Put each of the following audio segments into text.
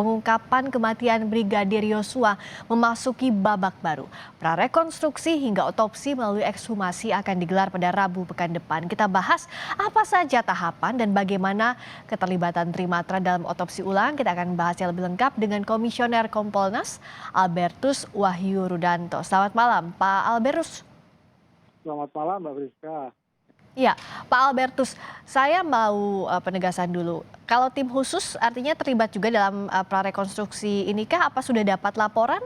pengungkapan kematian Brigadir Yosua memasuki babak baru. Prarekonstruksi hingga otopsi melalui ekshumasi akan digelar pada Rabu pekan depan. Kita bahas apa saja tahapan dan bagaimana keterlibatan Trimatra dalam otopsi ulang. Kita akan bahasnya lebih lengkap dengan Komisioner Kompolnas Albertus Wahyu Rudanto. Selamat malam, Pak Albertus. Selamat malam, Mbak Friska. Ya, Pak Albertus, saya mau penegasan dulu. Kalau tim khusus artinya terlibat juga dalam prarekonstruksi inikah? Apa sudah dapat laporan?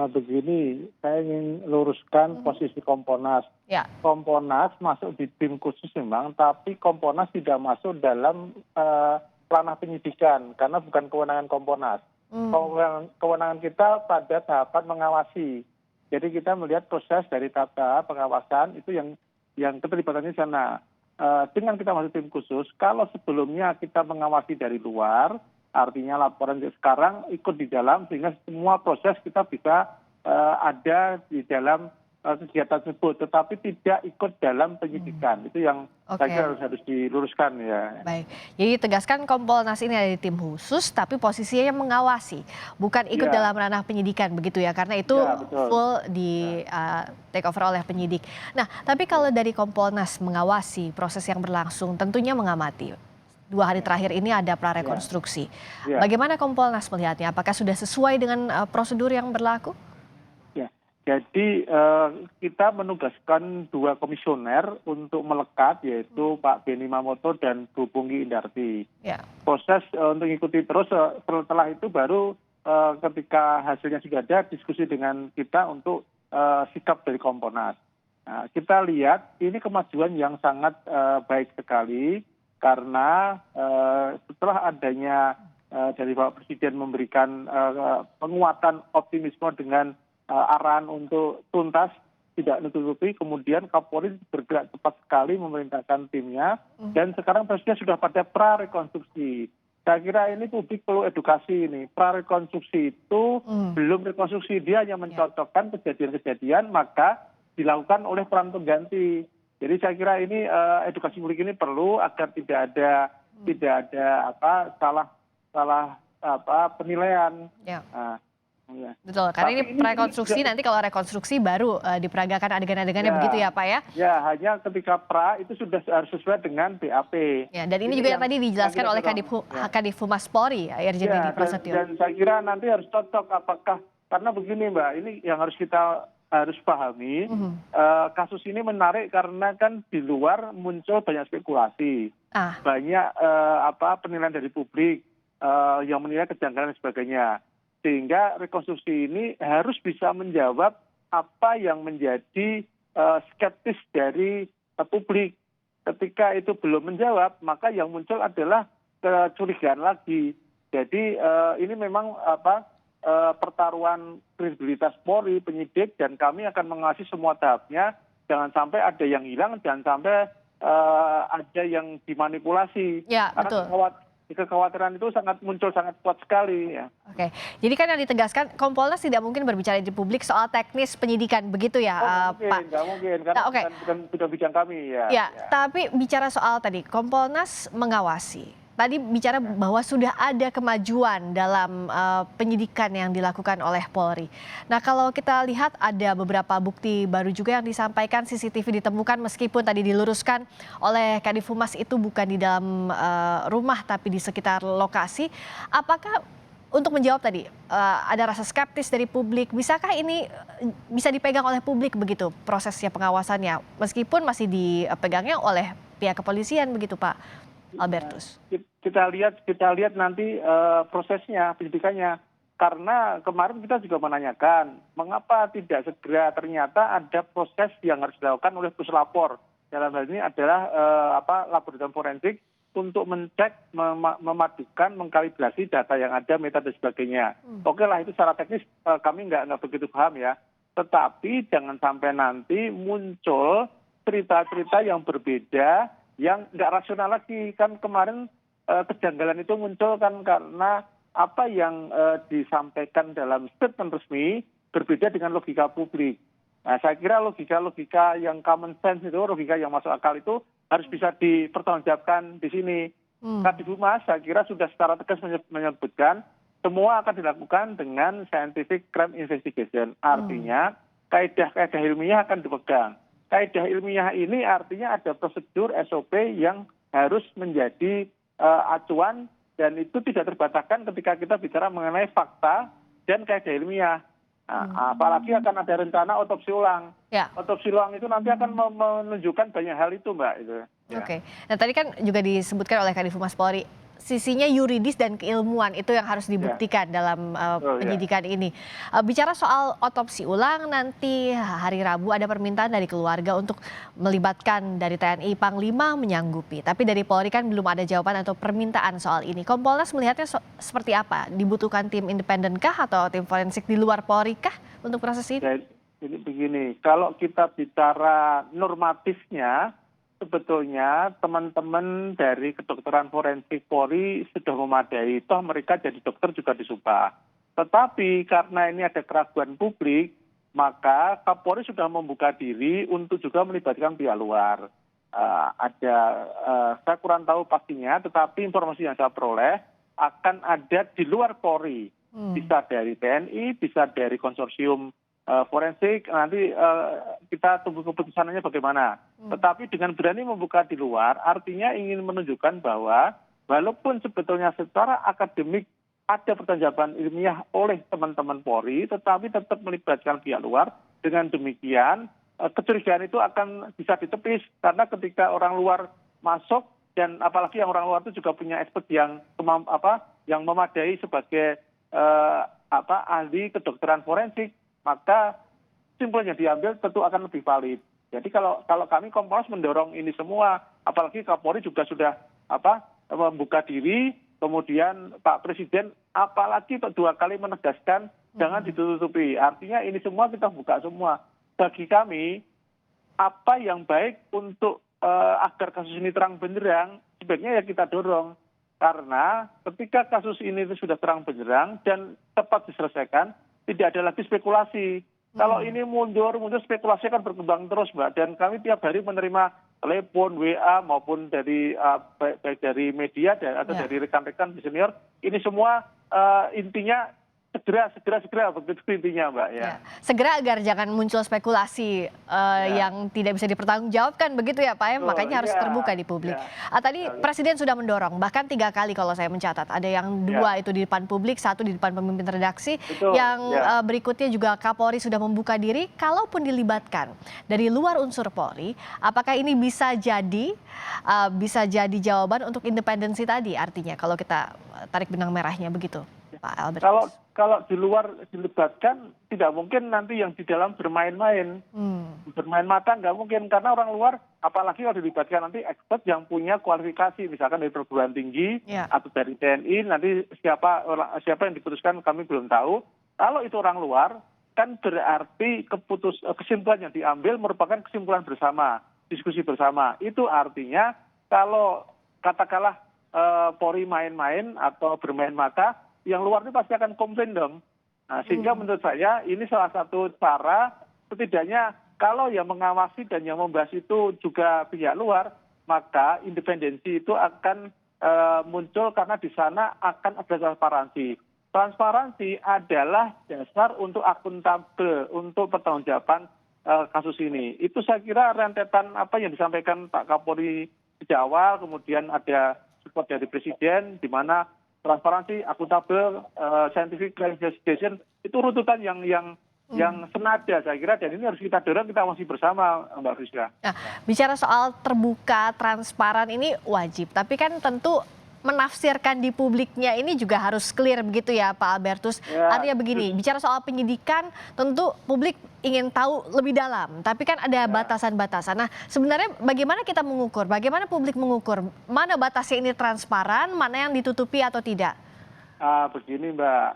Begini, saya ingin luruskan posisi Kompolnas. Ya. Kompolnas masuk di tim khusus memang, tapi Kompolnas tidak masuk dalam ranah penyidikan karena bukan kewenangan Kompolnas. Kewenangan kita pada tahapan mengawasi. Jadi kita melihat proses dari tahap pengawasan itu yang keterlibatannya di sana. Dengan kita masuk tim khusus, kalau sebelumnya kita mengawasi dari luar, artinya laporan sekarang ikut di dalam sehingga semua proses kita bisa ada di dalam kegiatan tersebut, tetapi tidak ikut dalam penyidikan. Itu yang saya kira harus diluruskan ya. Baik, jadi tegaskan Kompolnas ini ada di tim khusus, tapi posisinya yang mengawasi, bukan ikut dalam ranah penyidikan begitu ya, karena itu full di take over oleh penyidik. Nah, tapi kalau dari Kompolnas mengawasi proses yang berlangsung, tentunya mengamati. 2 hari terakhir ini ada prarekonstruksi. Bagaimana Kompolnas melihatnya? Apakah sudah sesuai dengan prosedur yang berlaku? Jadi kita menugaskan 2 komisioner untuk melekat, yaitu Pak Beni Mamoto dan Bu Pungki Indarti. Proses untuk ikuti terus, setelah itu baru ketika hasilnya sudah ada, diskusi dengan kita untuk sikap dari Kompolnas. Nah, kita lihat ini kemajuan yang sangat baik sekali, karena setelah adanya dari Bapak Presiden memberikan penguatan optimisme dengan arahan untuk tuntas tidak nutupi, kemudian Kapolri bergerak cepat sekali memerintahkan timnya, dan sekarang prosesnya sudah pada prarekonstruksi. Saya kira ini publik perlu edukasi ini. Prarekonstruksi itu belum rekonstruksi, dia hanya mencocokkan kejadian-kejadian, maka dilakukan oleh peran pengganti. Jadi saya kira ini edukasi publik ini perlu agar tidak ada salah penilaian. Betul, karena ini prarekonstruksi, nanti kalau rekonstruksi baru diperagakan adegan-adegannya begitu ya Pak ya? Ya, hanya ketika pra itu sudah harus sesuai dengan BAP. Ya, dan ini juga yang tadi dijelaskan oleh Kadif Humas Polri, Irjen Didi Prasetyo. Dan saya kira nanti harus cocok apakah, karena begini Mbak, ini yang harus kita pahami, kasus ini menarik karena kan di luar muncul banyak spekulasi, banyak penilaian dari publik yang menilai kejanggalan dan sebagainya. Sehingga rekonstruksi ini harus bisa menjawab apa yang menjadi skeptis dari publik. Ketika itu belum menjawab, maka yang muncul adalah kecurigaan lagi. Jadi ini memang pertaruhan kredibilitas Polri, penyidik, dan kami akan mengawasi semua tahapnya. Jangan sampai ada yang hilang, jangan sampai ada yang dimanipulasi. Ya, betul. Kekhawatiran itu muncul sangat kuat sekali ya. Oke, jadi kan yang ditegaskan Kompolnas tidak mungkin berbicara di publik soal teknis penyidikan begitu ya, Pak? Nggak mungkin, karena bukan bidang kami ya. Tapi bicara soal tadi Kompolnas mengawasi. Tadi bicara bahwa sudah ada kemajuan dalam penyidikan yang dilakukan oleh Polri. Nah, kalau kita lihat ada beberapa bukti baru juga yang disampaikan, CCTV ditemukan meskipun tadi diluruskan oleh Kadif Humas itu bukan di dalam rumah tapi di sekitar lokasi. Apakah untuk menjawab tadi ada rasa skeptis dari publik, bisakah ini bisa dipegang oleh publik begitu prosesnya pengawasannya meskipun masih dipegangnya oleh pihak kepolisian begitu Pak Albertus? Kita lihat nanti prosesnya, penyidikannya. Karena kemarin kita juga menanyakan mengapa tidak segera, ternyata ada proses yang harus dilakukan oleh puslapor. Dalam hal ini adalah laboratorium forensik untuk mencek, memadukan, mengkalibrasi data yang ada, metode dan sebagainya. Oke lah, itu secara teknis kami nggak begitu paham ya. Tetapi jangan sampai nanti muncul cerita-cerita yang berbeda, yang nggak rasional lagi. Kan kemarin kejanggalan itu muncul kan karena apa yang disampaikan dalam statement resmi berbeda dengan logika publik. Nah, saya kira logika yang common sense itu, logika yang masuk akal itu harus bisa dipertanggungjawabkan di sini. Kadifhumas saya kira sudah secara tegas menyebutkan semua akan dilakukan dengan scientific crime investigation. Artinya kaidah-kaidah ilmiah akan dipegang. Kaidah ilmiah ini artinya ada prosedur SOP yang harus menjadi acuan dan itu tidak terbataskan ketika kita bicara mengenai fakta dan kaidah ilmiah. Apalagi akan ada rencana otopsi ulang. Otopsi ulang itu nanti akan menunjukkan banyak hal itu, Mbak. Itu. Oke. Nah tadi kan juga disebutkan oleh Kadifhumas Polri, sisinya yuridis dan keilmuan itu yang harus dibuktikan dalam penyidikan ini. Bicara soal otopsi ulang, nanti hari Rabu ada permintaan dari keluarga untuk melibatkan dari TNI Panglima menyanggupi. Tapi dari Polri kan belum ada jawaban atau permintaan soal ini. Kompolnas melihatnya seperti apa? Dibutuhkan tim independen kah atau tim forensik di luar Polri kah untuk proses ini? Jadi begini, kalau kita bicara normatifnya, sebetulnya teman-teman dari kedokteran forensik Polri sudah memadai, toh mereka jadi dokter juga disumpah. Tetapi karena ini ada keraguan publik, maka Kapolri sudah membuka diri untuk juga melibatkan pihak luar. Saya kurang tahu pastinya, tetapi informasi yang saya peroleh akan ada di luar Polri. Bisa dari TNI, bisa dari konsorsium forensik, nanti kita tunggu keputusannya bagaimana. Tetapi dengan berani membuka di luar, artinya ingin menunjukkan bahwa walaupun sebetulnya secara akademik ada pertanggungjawaban ilmiah oleh teman-teman Polri, tetapi tetap melibatkan pihak luar. Dengan demikian, kecurigaan itu akan bisa ditepis, karena ketika orang luar masuk, dan apalagi yang orang luar itu juga punya expert yang memadai sebagai ahli kedokteran forensik, maka simpulnya diambil tentu akan lebih valid. Jadi kalau kami Kompolnas mendorong ini semua, apalagi Kapolri juga sudah membuka diri, kemudian Pak Presiden apalagi 2 kali menegaskan jangan ditutupi. Artinya ini semua kita buka semua. Bagi kami, apa yang baik untuk agar kasus ini terang benderang, sebaiknya ya kita dorong. Karena ketika kasus ini sudah terang benderang dan tepat diselesaikan, tidak ada lagi spekulasi. Kalau ini mundur spekulasi akan berkembang terus, Mbak. Dan kami tiap hari menerima telepon, WA maupun dari baik dari media atau dari rekan-rekan senior. Ini semua intinya segera begitu intinya, Mbak. Ya. Segera agar jangan muncul spekulasi yang tidak bisa dipertanggungjawabkan begitu ya Pak. Makanya harus terbuka di publik. Tadi Presiden sudah mendorong bahkan 3 kali kalau saya mencatat. Ada yang 2 itu di depan publik, 1 di depan pemimpin redaksi. Yang berikutnya juga Kapolri sudah membuka diri. Kalaupun dilibatkan dari luar unsur Polri, apakah ini bisa jadi jawaban untuk independensi tadi? Artinya kalau kita tarik benang merahnya begitu, Pak Albert. Kalau di luar dilibatkan, tidak mungkin nanti yang di dalam bermain-main. Bermain mata nggak mungkin, karena orang luar, apalagi kalau dilibatkan nanti expert yang punya kualifikasi, misalkan dari perguruan tinggi, atau dari TNI, nanti siapa yang diputuskan kami belum tahu. Kalau itu orang luar, kan berarti kesimpulan yang diambil merupakan kesimpulan bersama, diskusi bersama. Itu artinya kalau katakanlah Polri main-main atau bermain mata, yang luar itu pasti akan komplain dong. Nah, sehingga menurut saya ini salah satu cara, setidaknya kalau yang mengawasi dan yang membahas itu juga pihak luar, maka independensi itu akan muncul karena di sana akan ada transparansi. Transparansi adalah dasar untuk akuntabel, untuk pertanggungjawaban kasus ini. Itu saya kira rentetan apa yang disampaikan Pak Kapolri sejak awal, kemudian ada support dari Presiden, di mana transparansi, akuntabel, scientific crime investigation itu runtutan yang senada saya kira, dan ini harus kita dorong, kita masih bersama, Mbak Friska. Nah, bicara soal terbuka, transparan ini wajib, tapi kan tentu menafsirkan di publiknya ini juga harus clear begitu ya Pak Albertus. Artinya begini, bicara soal penyidikan tentu publik ingin tahu lebih dalam, tapi kan ada batasan-batasan. Nah sebenarnya bagaimana kita mengukur, bagaimana publik mengukur, mana batasnya ini transparan, mana yang ditutupi atau tidak? Begini Mbak,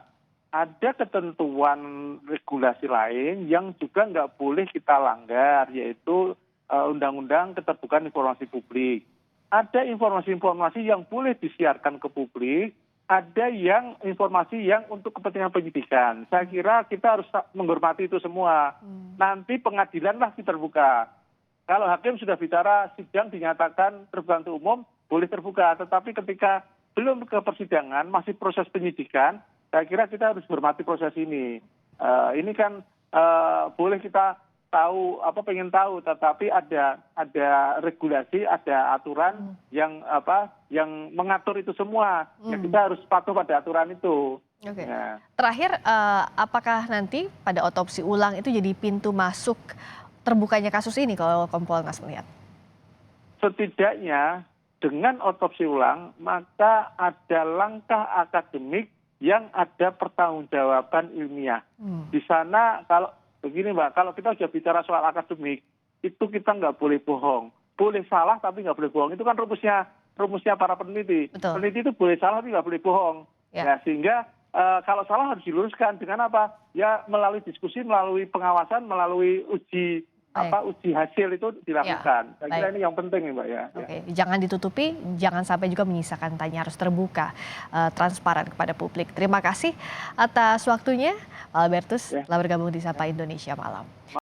ada ketentuan regulasi lain yang juga nggak boleh kita langgar, yaitu Undang-Undang Keterbukaan Informasi Publik. Ada informasi-informasi yang boleh disiarkan ke publik, ada yang informasi yang untuk kepentingan penyidikan. Saya kira kita harus menghormati itu semua. Nanti pengadilan lah terbuka. Kalau hakim sudah bicara sidang dinyatakan terbuka untuk umum, boleh terbuka. Tetapi ketika belum ke persidangan, masih proses penyidikan, saya kira kita harus hormati proses ini. Ini kan boleh kita tahu pengen tahu, tetapi ada regulasi, ada aturan yang mengatur itu semua. Ya, kita harus patuh pada aturan itu. Oke. Ya. Terakhir, apakah nanti pada otopsi ulang itu jadi pintu masuk terbukanya kasus ini kalau Kompolnas melihat? Setidaknya dengan otopsi ulang maka ada langkah akademik yang ada pertanggungjawaban ilmiah. Di sana kalau begini Mbak, kalau kita sudah bicara soal akademik, itu kita nggak boleh bohong. Boleh salah tapi nggak boleh bohong. Itu kan rumusnya para peneliti. Betul. Peneliti itu boleh salah tapi nggak boleh bohong. Ya. Nah, sehingga kalau salah harus diluruskan dengan apa? Ya melalui diskusi, melalui pengawasan, melalui uji hasil itu dilakukan. Saya kira ini yang penting ya Mbak ya. Oke, jangan ditutupi, jangan sampai juga menyisakan tanya, harus terbuka, transparan kepada publik. Terima kasih atas waktunya, Pak Albertus, telah bergabung di Sapa Indonesia Malam.